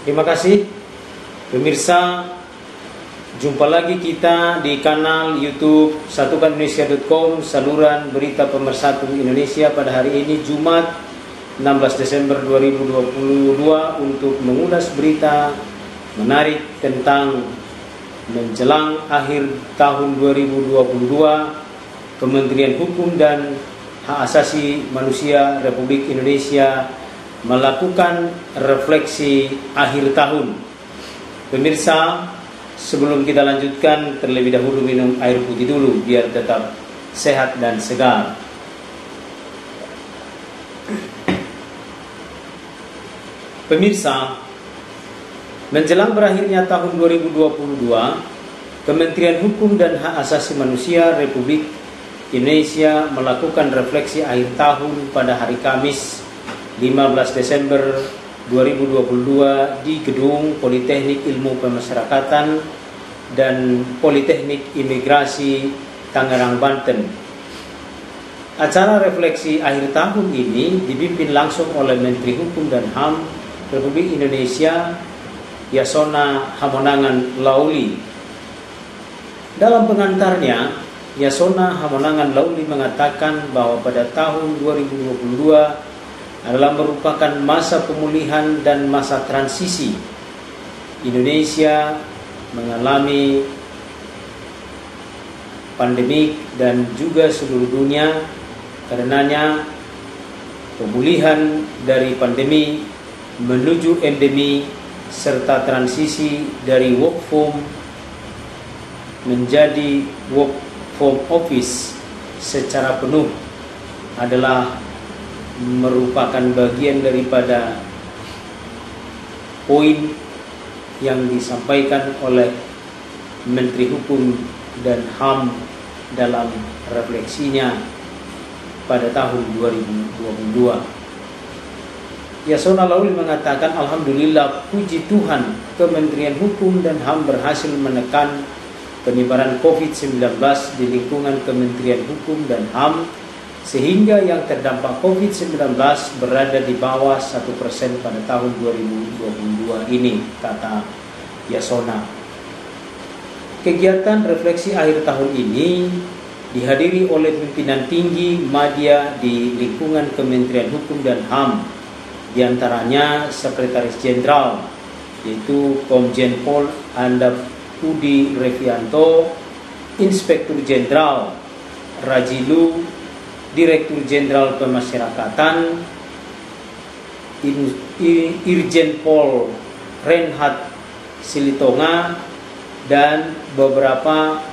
Terima kasih pemirsa. Jumpa lagi kita di kanal YouTube satukanindonesia.com, saluran berita pemersatu Indonesia, pada hari ini Jumat 16 Desember 2022 untuk mengulas berita menarik tentang menjelang akhir tahun 2022. Kementerian Hukum dan Hak Asasi Manusia Republik Indonesia melakukan refleksi akhir tahun. Pemirsa, sebelum kita lanjutkan, terlebih dahulu minum air putih dulu biar tetap sehat dan segar. Pemirsa, menjelang berakhirnya tahun 2022, Kementerian Hukum dan Hak Asasi Manusia Republik Indonesia melakukan refleksi akhir tahun pada hari Kamis 15 Desember 2022 di Gedung Politeknik Ilmu Pemasyarakatan dan Politeknik Imigrasi Tangerang, Banten. Acara refleksi akhir tahun ini dipimpin langsung oleh Menteri Hukum dan HAM Republik Indonesia Yasona Hamonangan Lauli. Dalam pengantarnya, Yasona Hamonangan Lauli mengatakan bahwa pada tahun 2022 adalah merupakan masa pemulihan dan masa transisi. Indonesia mengalami pandemik dan juga seluruh dunia. Karenanya pemulihan dari pandemi menuju endemi serta transisi dari work from menjadi work from office secara penuh adalah merupakan bagian daripada poin yang disampaikan oleh Menteri Hukum dan HAM dalam refleksinya pada tahun 2022. Yasona Lauli mengatakan, alhamdulillah, puji Tuhan, Kementerian Hukum dan HAM berhasil menekan penyebaran COVID-19 di lingkungan Kementerian Hukum dan HAM sehingga yang terdampak COVID-19 berada di bawah 1% pada tahun 2022 ini, kata Yasona. Kegiatan refleksi akhir tahun ini dihadiri oleh pimpinan tinggi media di lingkungan Kementerian Hukum dan HAM, diantaranya Sekretaris Jenderal, yaitu Komjen Pol Andap Budi Revianto, Inspektur Jenderal Rajilu, Direktur Jenderal Pemasyarakatan, Irjen Pol Reinhard Silitonga, dan beberapa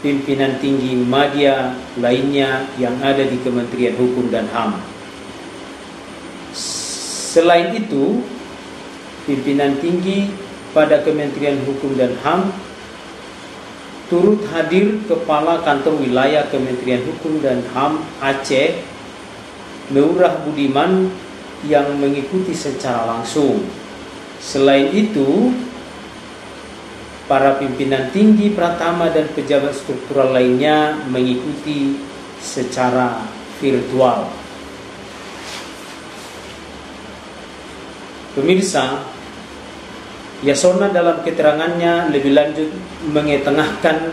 pimpinan tinggi media lainnya yang ada di Kementerian Hukum dan HAM. Selain itu, pimpinan tinggi pada Kementerian Hukum dan HAM turut hadir Kepala Kantor Wilayah Kementerian Hukum dan HAM Aceh, Nurah Budiman, yang mengikuti secara langsung. Selain itu, para pimpinan tinggi Pratama dan pejabat struktural lainnya mengikuti secara virtual. Pemirsa, Yasona dalam keterangannya lebih lanjut mengetengahkan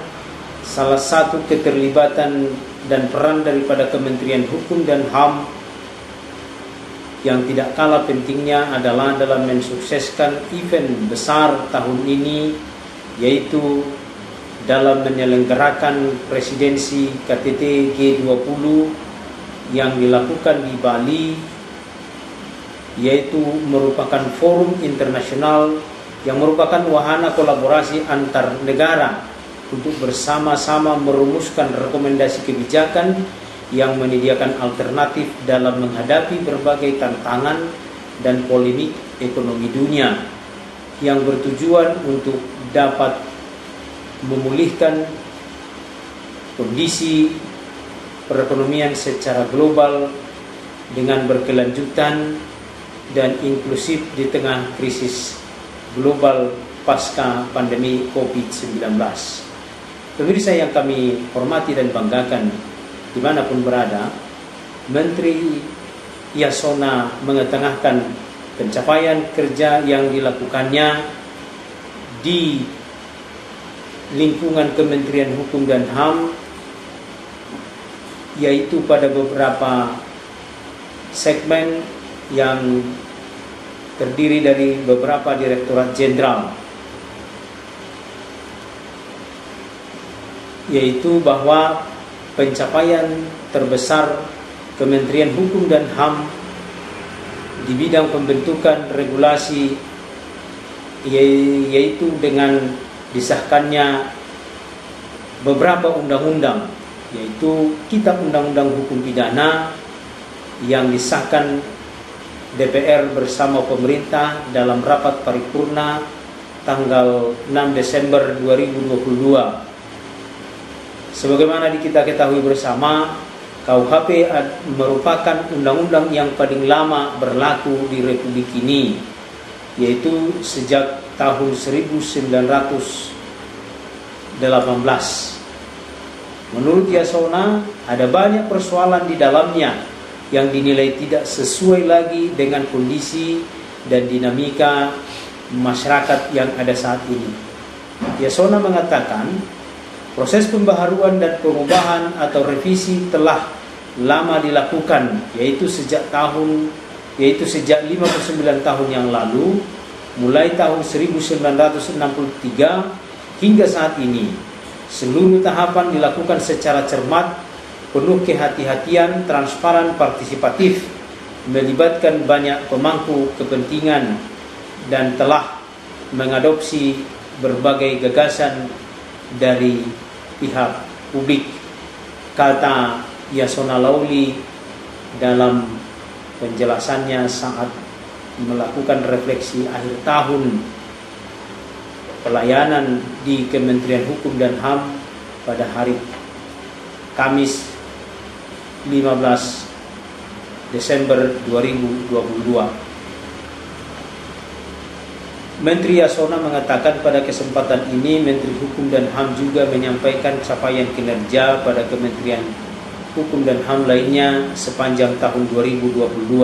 salah satu keterlibatan dan peran daripada Kementerian Hukum dan HAM yang tidak kalah pentingnya adalah dalam mensukseskan event besar tahun ini, yaitu dalam menyelenggarakan presidensi KTT G20 yang dilakukan di Bali, yaitu merupakan forum internasional yang merupakan wahana kolaborasi antar negara untuk bersama-sama merumuskan rekomendasi kebijakan yang menyediakan alternatif dalam menghadapi berbagai tantangan dan polemik ekonomi dunia yang bertujuan untuk dapat memulihkan kondisi perekonomian secara global dengan berkelanjutan dan inklusif di tengah krisis global pasca pandemi COVID-19. Pemirsa yang kami hormati dan banggakan dimanapun berada, Menteri Yasona mengetengahkan pencapaian kerja yang dilakukannya di lingkungan Kementerian Hukum dan HAM, yaitu pada beberapa segmen yang terdiri dari beberapa direktorat jenderal, yaitu bahwa pencapaian terbesar Kementerian Hukum dan HAM di bidang pembentukan regulasi, yaitu dengan disahkannya beberapa undang-undang, yaitu Kitab Undang-Undang Hukum Pidana yang disahkan DPR bersama pemerintah dalam rapat paripurna tanggal 6 Desember 2022. Sebagaimana kita ketahui bersama, KUHP merupakan undang-undang yang paling lama berlaku di Republik ini, yaitu sejak tahun 1918. Menurut Yasona, ada banyak persoalan di dalamnya yang dinilai tidak sesuai lagi dengan kondisi dan dinamika masyarakat yang ada saat ini. Yasona mengatakan, proses pembaharuan dan perubahan atau revisi telah lama dilakukan, yaitu sejak 59 tahun yang lalu, mulai tahun 1963 hingga saat ini. Seluruh tahapan dilakukan secara cermat, penuh kehati-hatian, transparan, partisipatif, melibatkan banyak pemangku kepentingan, dan telah mengadopsi berbagai gagasan dari pihak publik, kata Yasona Lawli dalam penjelasannya saat melakukan refleksi akhir tahun pelayanan di Kementerian Hukum dan HAM pada hari Kamis 15 Desember 2022. Menteri Yasona mengatakan pada kesempatan ini Menteri Hukum dan HAM juga menyampaikan capaian kinerja pada Kementerian Hukum dan HAM lainnya sepanjang tahun 2022,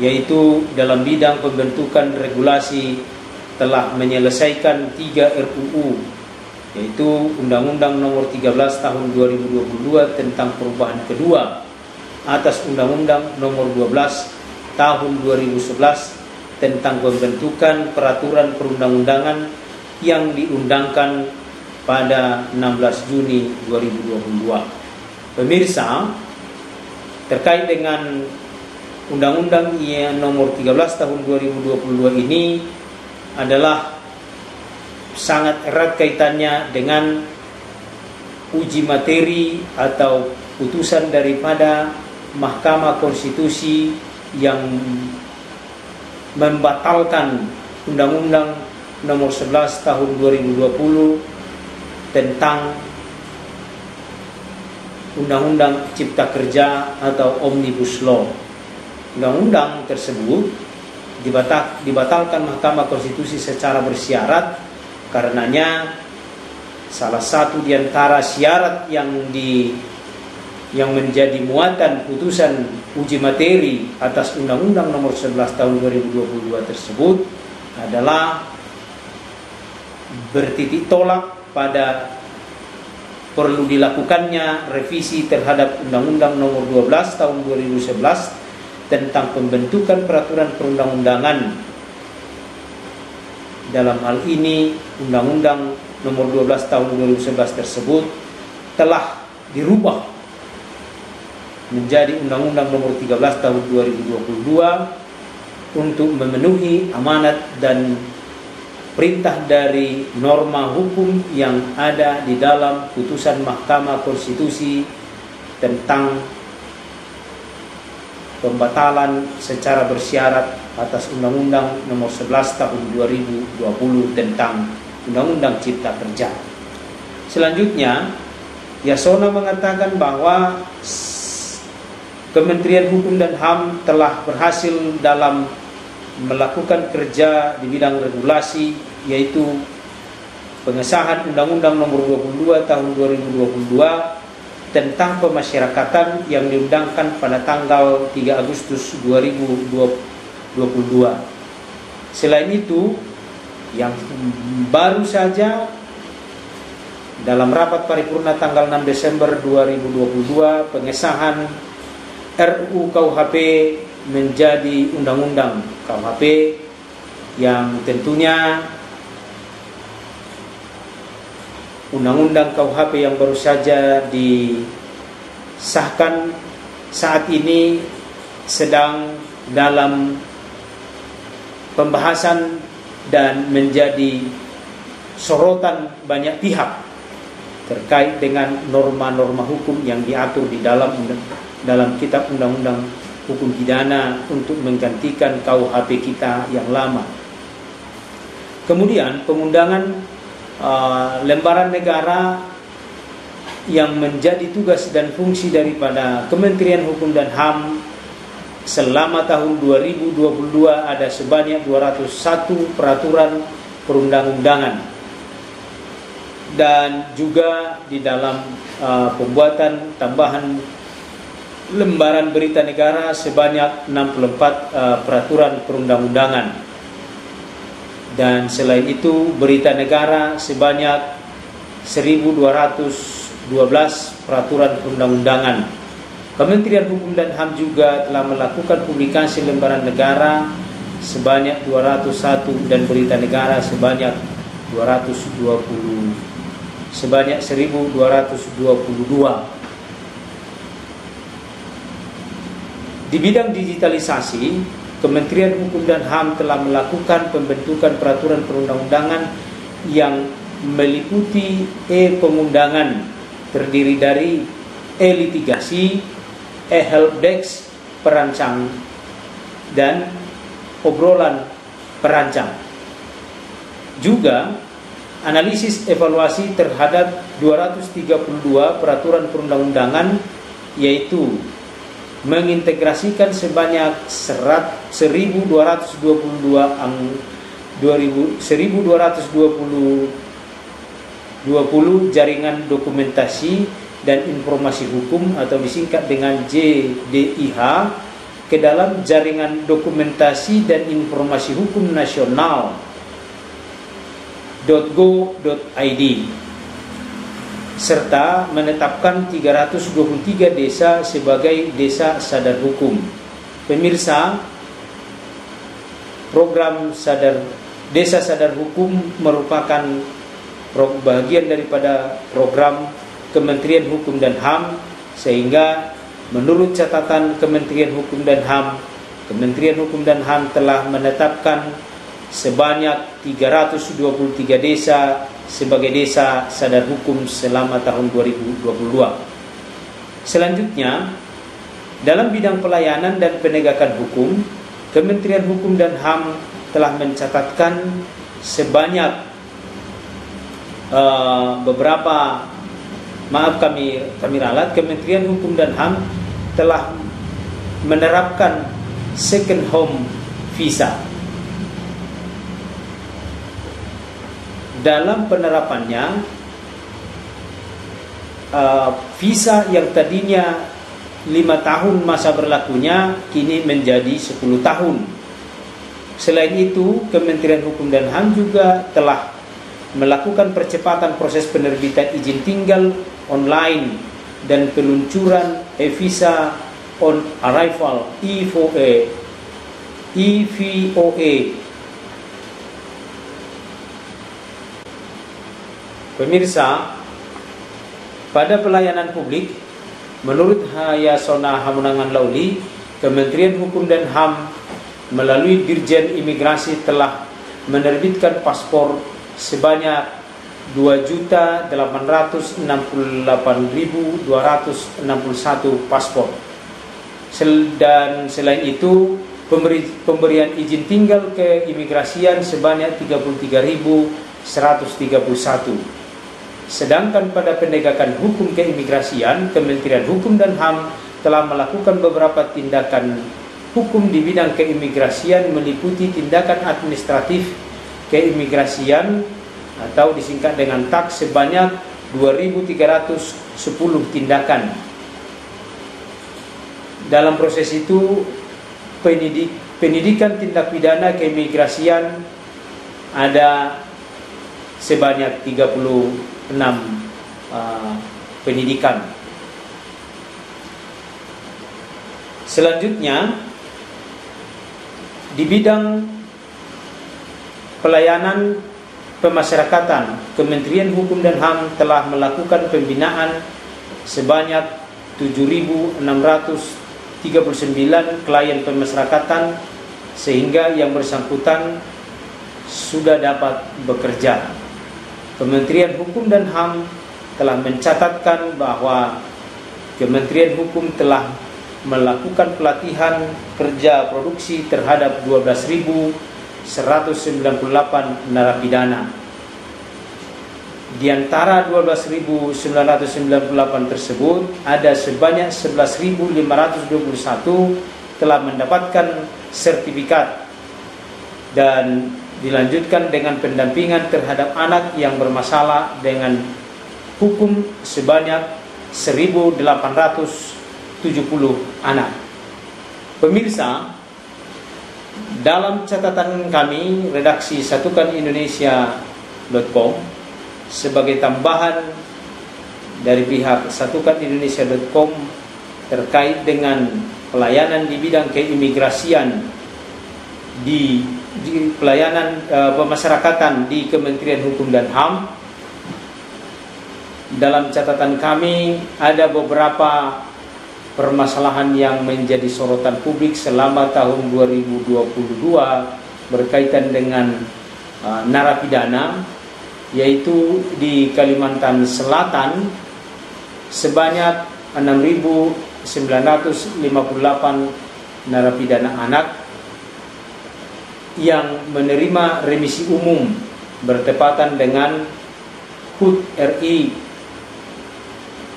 yaitu dalam bidang pembentukan regulasi telah menyelesaikan 3 RUU, yaitu Undang-Undang Nomor 13 Tahun 2022 tentang perubahan kedua atas Undang-Undang Nomor 12 Tahun 2011 tentang pembentukan peraturan perundang-undangan yang diundangkan pada 16 Juni 2022. Pemirsa, terkait dengan Undang-Undang Nomor 13 Tahun 2022 ini adalah sangat erat kaitannya dengan uji materi atau putusan daripada Mahkamah Konstitusi yang membatalkan Undang-Undang Nomor 11 Tahun 2020 tentang Undang-Undang Cipta Kerja atau Omnibus Law. Undang-undang tersebut dibatalkan Mahkamah Konstitusi secara bersyarat, karenanya salah satu di antara syarat yang menjadi muatan putusan uji materi atas Undang-Undang Nomor 11 Tahun 2022 tersebut adalah bertitik tolak pada perlu dilakukannya revisi terhadap Undang-Undang Nomor 12 Tahun 2011 tentang pembentukan peraturan perundang-undangan. Dalam hal ini Undang-Undang Nomor 12 Tahun 2011 tersebut telah dirubah menjadi Undang-Undang Nomor 13 Tahun 2022 untuk memenuhi amanat dan perintah dari norma hukum yang ada di dalam putusan Mahkamah Konstitusi tentang pembatalan secara bersyarat atas Undang-Undang Nomor 11 Tahun 2020 tentang Undang-Undang Cipta Kerja. Selanjutnya, Yasona mengatakan bahwa Kementerian Hukum dan HAM telah berhasil dalam melakukan kerja di bidang regulasi, yaitu pengesahan Undang-Undang Nomor 22 Tahun 2022 tentang pemasyarakatan yang diundangkan pada tanggal 3 Agustus 2022 Selain itu, yang baru saja dalam rapat paripurna tanggal 6 Desember 2022, pengesahan RUU KUHP menjadi Undang-Undang KUHP yang tentunya Undang-Undang KUHP yang baru saja disahkan saat ini sedang dalam pembahasan dan menjadi sorotan banyak pihak terkait dengan norma-norma hukum yang diatur di dalam kitab Undang-Undang Hukum Pidana untuk menggantikan KUHP kita yang lama. Kemudian pengundangan lembaran negara yang menjadi tugas dan fungsi daripada Kementerian Hukum dan HAM selama tahun 2022 ada sebanyak 201 peraturan perundang-undangan. Dan juga di dalam pembuatan tambahan lembaran berita negara sebanyak 64 peraturan perundang-undangan. Dan selain itu berita negara sebanyak 1212 peraturan perundang-undangan. Kementerian Hukum dan HAM juga telah melakukan publikasi lembaran negara sebanyak 201 dan berita negara sebanyak 1222. Di bidang digitalisasi, Kementerian Hukum dan HAM telah melakukan pembentukan peraturan perundang-undangan yang meliputi e-pengundangan terdiri dari e-litigasi, e-helpdesk perancang, dan obrolan perancang. Juga analisis evaluasi terhadap 232 peraturan perundang-undangan, yaitu mengintegrasikan sebanyak 1220 jaringan dokumentasi dan informasi hukum atau disingkat dengan JDIH ke dalam jaringan dokumentasi dan informasi hukum nasional .go.id, serta menetapkan 323 desa sebagai desa sadar hukum. Pemirsa, program Desa Sadar Hukum merupakan bagian daripada program Kementerian Hukum dan HAM, sehingga menurut catatan Kementerian Hukum dan HAM, Kementerian Hukum dan HAM telah menetapkan sebanyak 323 desa sebagai desa sadar hukum selama tahun 2022. Selanjutnya, dalam bidang pelayanan dan penegakan hukum, Kementerian Hukum dan HAM telah mencatatkan sebanyak kami ralat, Kementerian Hukum dan HAM telah menerapkan second home visa. Dalam penerapannya, visa yang tadinya 5 tahun masa berlakunya kini menjadi 10 tahun. Selain itu, Kementerian Hukum dan HAM juga telah melakukan percepatan proses penerbitan izin tinggal online dan peluncuran e-visa on arrival EVOA. Pemirsa, pada pelayanan publik, menurut Hayasona Hamunangan Lauli, Kementerian Hukum dan HAM melalui Dirjen Imigrasi telah menerbitkan paspor sebanyak 2.868.261 paspor. Dan selain itu, pemberian izin tinggal keimigrasian sebanyak 33.131. Sedangkan pada penegakan hukum keimigrasian, Kementerian Hukum dan HAM telah melakukan beberapa tindakan hukum di bidang keimigrasian, meliputi tindakan administratif keimigrasian atau disingkat dengan TAK sebanyak 2.310 tindakan. Dalam proses itu, pendidikan tindak pidana keimigrasian ada sebanyak 36 pendidikan. Selanjutnya, di bidang pelayanan pemasyarakatan, Kementerian Hukum dan HAM telah melakukan pembinaan sebanyak 7.639 klien pemasyarakatan, sehingga yang bersangkutan sudah dapat bekerja. Kementerian Hukum dan HAM telah mencatatkan bahwa Kementerian Hukum telah melakukan pelatihan kerja produksi terhadap 12.198 narapidana. Di antara 12.998 tersebut, ada sebanyak 11.521 telah mendapatkan sertifikat dan dilanjutkan dengan pendampingan terhadap anak yang bermasalah dengan hukum sebanyak 1.870 anak. Pemirsa, dalam catatan kami redaksi satukanindonesia.com, sebagai tambahan dari pihak satukanindonesia.com terkait dengan pelayanan di bidang keimigrasian di pelayanan pemasyarakatan di Kementerian Hukum dan HAM, dalam catatan kami ada beberapa permasalahan yang menjadi sorotan publik selama tahun 2022 berkaitan dengan narapidana, yaitu di Kalimantan Selatan sebanyak 6.958 narapidana anak yang menerima remisi umum bertepatan dengan HUT RI.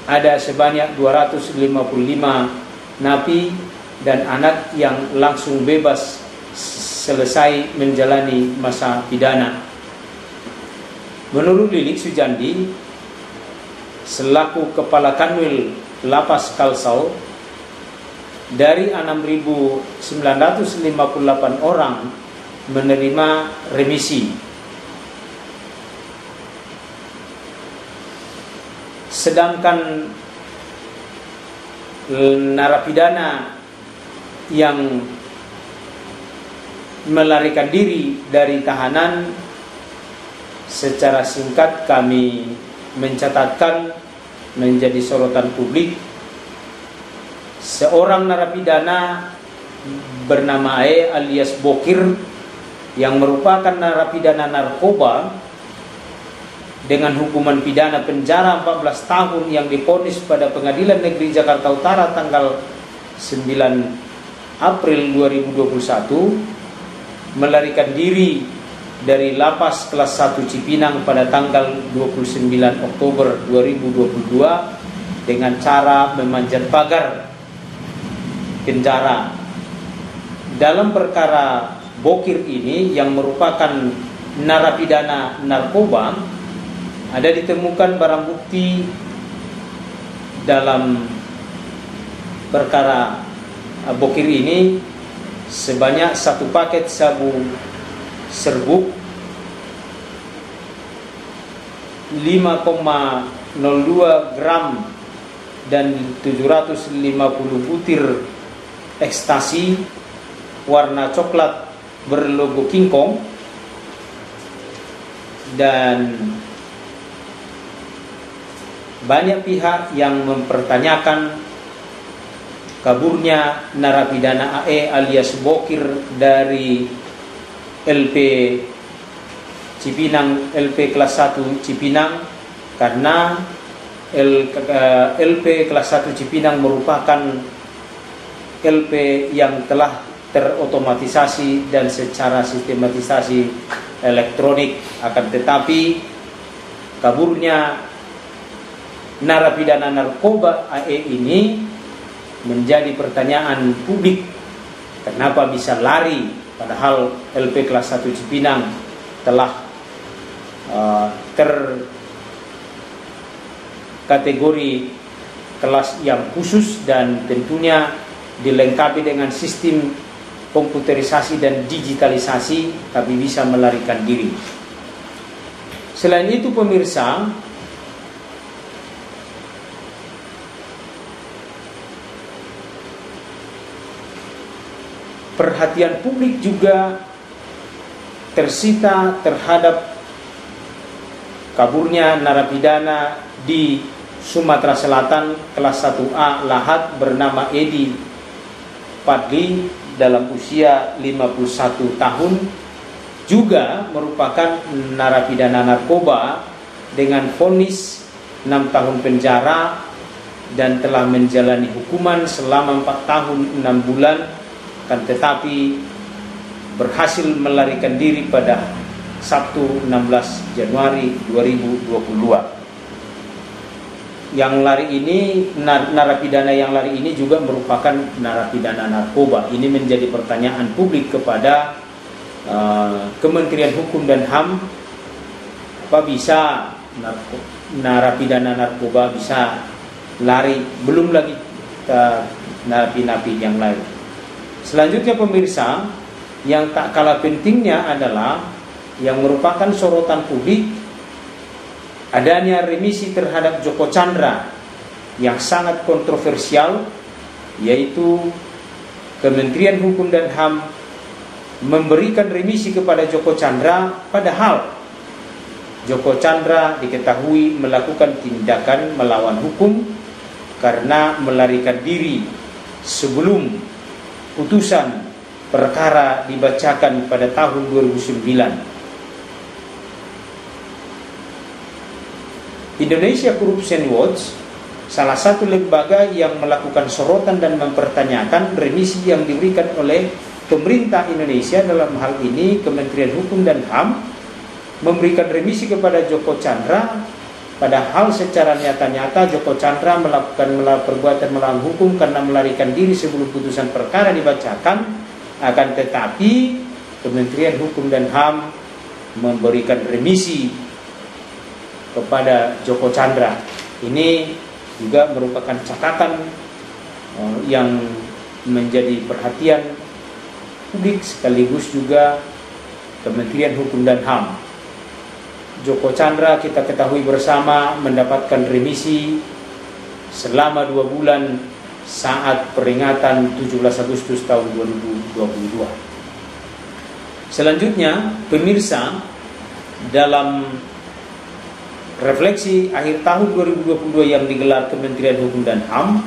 Ada sebanyak 255 napi dan anak yang langsung bebas selesai menjalani masa pidana. Menurut Lilik Sujandi, selaku Kepala Kanwil Lapas Kalsel, dari 6.958 orang menerima remisi. Sedangkan narapidana yang melarikan diri dari tahanan, secara singkat kami mencatatkan menjadi sorotan publik. Seorang narapidana bernama E alias Bokir yang merupakan narapidana narkoba dengan hukuman pidana penjara 14 tahun yang divonis pada Pengadilan Negeri Jakarta Utara tanggal 9 April 2021 melarikan diri dari lapas kelas 1 Cipinang pada tanggal 29 Oktober 2022 dengan cara memanjat pagar penjara. Dalam perkara Bokir ini yang merupakan narapidana narkoba, ada ditemukan barang bukti dalam perkara Bokir ini sebanyak 1 paket sabu serbuk, 5,02 gram dan 750 butir ekstasi warna coklat berlogo King Kong, dan banyak pihak yang mempertanyakan kaburnya narapidana AE alias Bokir dari LP Cipinang, LP kelas 1 Cipinang, karena LP kelas 1 Cipinang merupakan LP yang telah terotomatisasi dan secara sistematisasi elektronik. Akan tetapi kaburnya narapidana narkoba AE ini menjadi pertanyaan publik. Kenapa bisa lari padahal LP kelas 1 Cipinang telah terkategori kelas yang khusus dan tentunya dilengkapi dengan sistem komputerisasi dan digitalisasi, tapi bisa melarikan diri. Selain itu pemirsa, perhatian publik juga tersita terhadap kaburnya narapidana di Sumatera Selatan kelas 1A Lahat bernama Edi Padli dalam usia 51 tahun, juga merupakan narapidana narkoba dengan vonis 6 tahun penjara dan telah menjalani hukuman selama 4 tahun 6 bulan, kan tetapi berhasil melarikan diri pada Sabtu 16 Januari 2022. Yang lari ini, narapidana yang lari ini juga merupakan narapidana narkoba. Ini menjadi pertanyaan publik kepada Kementerian Hukum dan HAM, apa bisa narapidana narkoba bisa lari, belum lagi napi-napi yang lain. Selanjutnya pemirsa, yang tak kalah pentingnya adalah yang merupakan sorotan publik, adanya remisi terhadap Joko Chandra yang sangat kontroversial, yaitu Kementerian Hukum dan HAM memberikan remisi kepada Joko Chandra, padahal Joko Chandra diketahui melakukan tindakan melawan hukum karena melarikan diri sebelum putusan perkara dibacakan pada tahun 2009. Indonesia Corruption Watch, salah satu lembaga yang melakukan sorotan dan mempertanyakan remisi yang diberikan oleh pemerintah Indonesia, dalam hal ini Kementerian Hukum dan HAM, memberikan remisi kepada Joko Chandra, padahal secara nyata-nyata Joko Chandra melakukan perbuatan melawan hukum karena melarikan diri sebelum putusan perkara dibacakan. Akan tetapi Kementerian Hukum dan HAM memberikan remisi kepada Joko Chandra. Ini juga merupakan catatan yang menjadi perhatian publik, sekaligus juga Kementerian Hukum dan HAM. Joko Chandra kita ketahui bersama mendapatkan remisi selama 2 bulan saat peringatan 17 Agustus tahun 2022. Selanjutnya pemirsa, dalam refleksi akhir tahun 2022 yang digelar Kementerian Hukum dan HAM,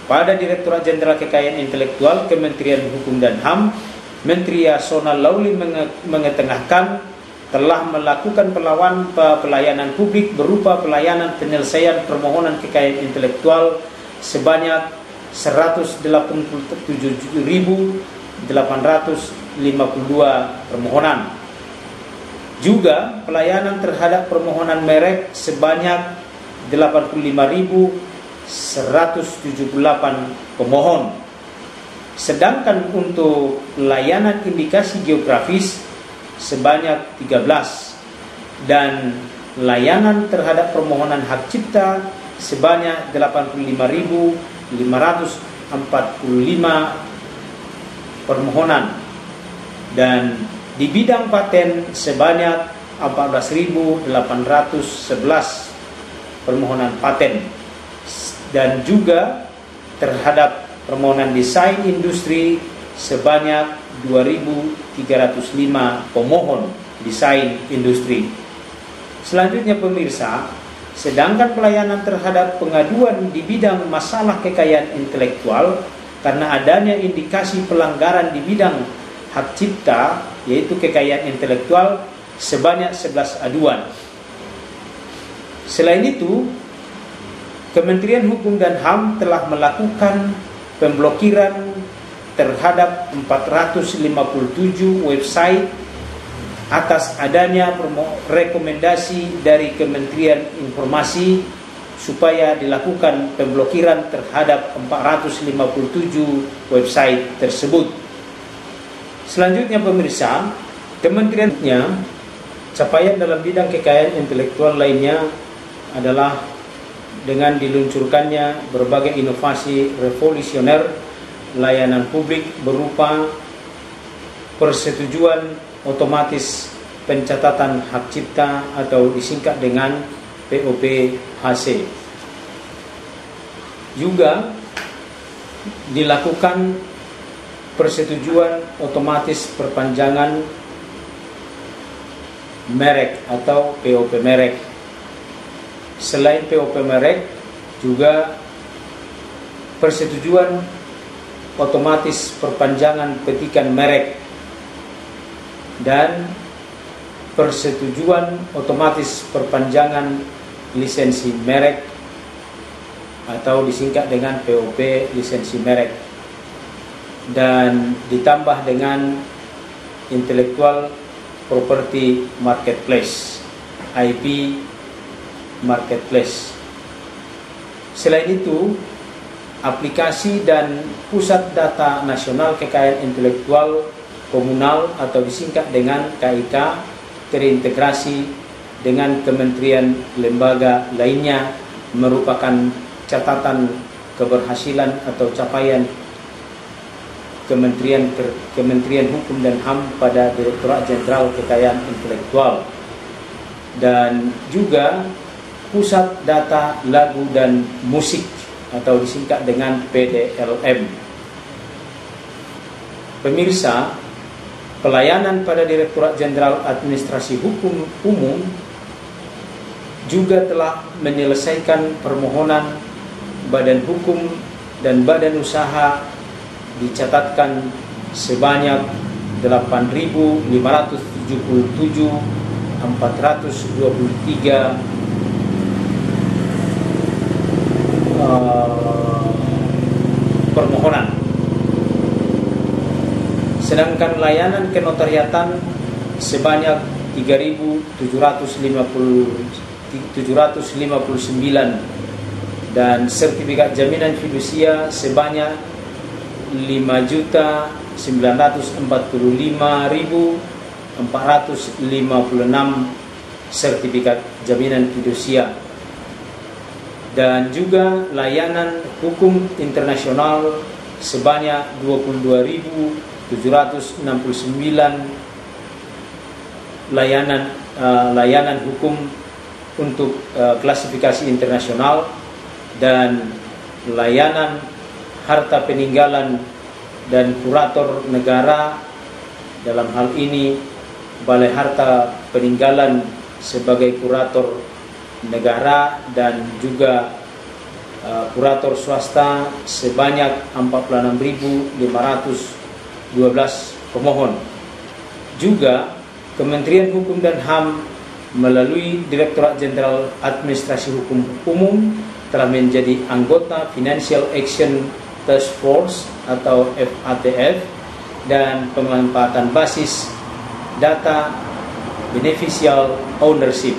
pada Direktorat Jenderal Kekayaan Intelektual Kementerian Hukum dan HAM, Menteri Yasona Lawli mengetengahkan telah melakukan pelayanan publik berupa pelayanan penyelesaian permohonan kekayaan intelektual sebanyak 187.852 permohonan. Juga pelayanan terhadap permohonan merek sebanyak 85.178 pemohon. Sedangkan untuk layanan indikasi geografis sebanyak 13 dan layanan terhadap permohonan hak cipta sebanyak 85.545 permohonan, dan di bidang paten sebanyak 14.811 permohonan paten, dan juga terhadap permohonan desain industri sebanyak 2.305 pemohon desain industri. Selanjutnya pemirsa, sedangkan pelayanan terhadap pengaduan di bidang masalah kekayaan intelektual karena adanya indikasi pelanggaran di bidang hak cipta, yaitu kekayaan intelektual, sebanyak 11 aduan. Selain itu, Kementerian Hukum dan HAM telah melakukan pemblokiran terhadap 457 website atas adanya rekomendasi dari Kementerian Informasi supaya dilakukan pemblokiran terhadap 457 website tersebut. Selanjutnya pemirsa, kementeriannya capaian dalam bidang kekayaan intelektual lainnya adalah dengan diluncurkannya berbagai inovasi revolusioner layanan publik berupa persetujuan otomatis pencatatan hak cipta atau disingkat dengan POPHC. Juga dilakukan persetujuan otomatis perpanjangan merek atau POP merek. Selain POP merek, juga persetujuan otomatis perpanjangan petikan merek dan persetujuan otomatis perpanjangan lisensi merek atau disingkat dengan POP lisensi merek, dan ditambah dengan intellectual property marketplace, IP marketplace. Selain itu, aplikasi dan pusat data nasional kekayaan intelektual komunal atau disingkat dengan KIK terintegrasi dengan kementerian lembaga lainnya merupakan catatan keberhasilan atau capaian Kementerian Hukum dan HAM pada Direktorat Jenderal Kekayaan Intelektual, dan juga Pusat Data Lagu dan Musik atau disingkat dengan PDLM. Pemirsa, pelayanan pada Direktorat Jenderal Administrasi Hukum Umum juga telah menyelesaikan permohonan badan hukum dan badan usaha dicatatkan sebanyak 8.577.423 permohonan. Sedangkan layanan kenotariatan sebanyak 3.759 dan sertifikat jaminan fidusia sebanyak 5.945.456 sertifikat jaminan fidusia, dan juga layanan hukum internasional sebanyak 22.769 layanan hukum untuk klasifikasi internasional, dan layanan harta peninggalan dan kurator negara, dalam hal ini Balai Harta Peninggalan sebagai kurator negara, dan juga kurator swasta sebanyak 46.512 pemohon. Juga Kementerian Hukum dan HAM melalui Direktorat Jenderal Administrasi Hukum Umum telah menjadi anggota Financial Action Task Force atau FATF dan pemanfaatan basis data beneficial ownership.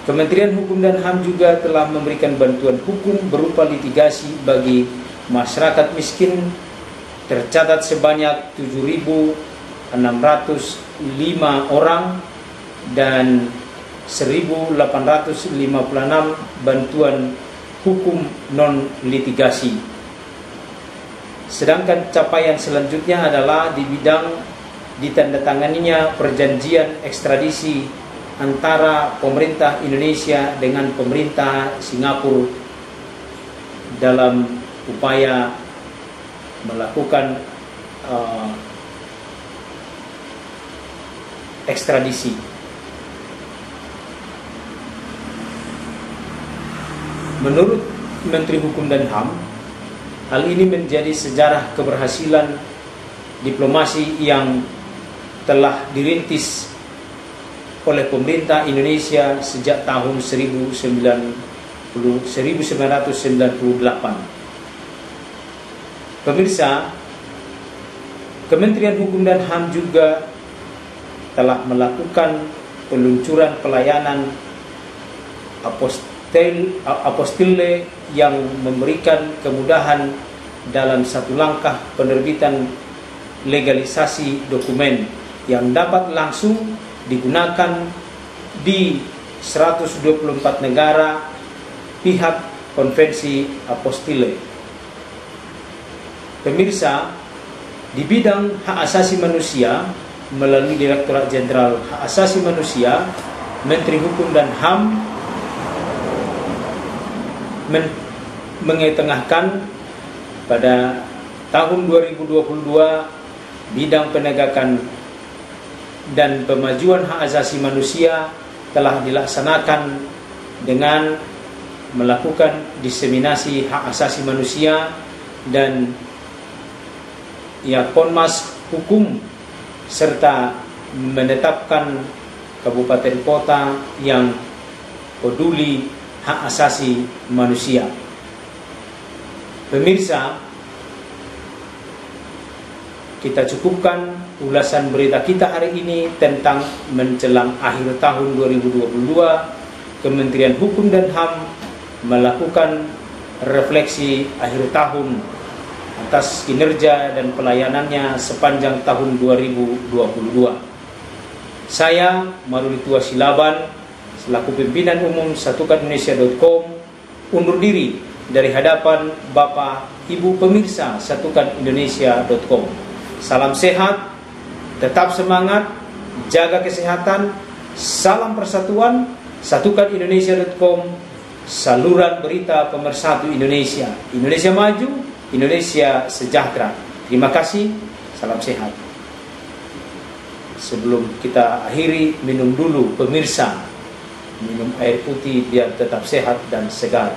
Kementerian Hukum dan HAM juga telah memberikan bantuan hukum berupa litigasi bagi masyarakat miskin tercatat sebanyak 7.605 orang dan 1.856 bantuan hukum non-litigasi. Sedangkan capaian selanjutnya adalah di bidang ditandatanganinya perjanjian ekstradisi antara pemerintah Indonesia dengan pemerintah Singapura dalam upaya melakukan ekstradisi. Menurut Menteri Hukum dan HAM, hal ini menjadi sejarah keberhasilan diplomasi yang telah dirintis oleh pemerintah Indonesia sejak tahun 1998. Pemirsa, Kementerian Hukum dan HAM juga telah melakukan peluncuran pelayanan apostille yang memberikan kemudahan dalam satu langkah penerbitan legalisasi dokumen yang dapat langsung digunakan di 124 negara pihak konvensi apostille. Pemirsa, Di bidang hak asasi manusia, melalui Direktorat Jenderal Hak Asasi Manusia, Menteri Hukum dan HAM mengetengahkan pada tahun 2022 bidang penegakan dan pemajuan hak asasi manusia telah dilaksanakan dengan melakukan diseminasi hak asasi manusia dan Komnas Hukum serta menetapkan kabupaten kota yang peduli hak asasi manusia. Pemirsa, kita cukupkan ulasan berita kita hari ini tentang menjelang akhir tahun 2022. Kementerian Hukum dan HAM melakukan refleksi akhir tahun atas kinerja dan pelayanannya sepanjang tahun 2022. Saya, Marulitua Silaban, selaku pimpinan umum SatukanIndonesia.com, undur diri dari hadapan Bapak Ibu pemirsa SatukanIndonesia.com. Salam sehat, tetap semangat, jaga kesehatan, salam persatuan. SatukanIndonesia.com, saluran berita pemersatu Indonesia. Indonesia maju, Indonesia sejahtera. Terima kasih, salam sehat. Sebelum kita akhiri, minum dulu pemirsa, minum air putih biar tetap sehat dan segar.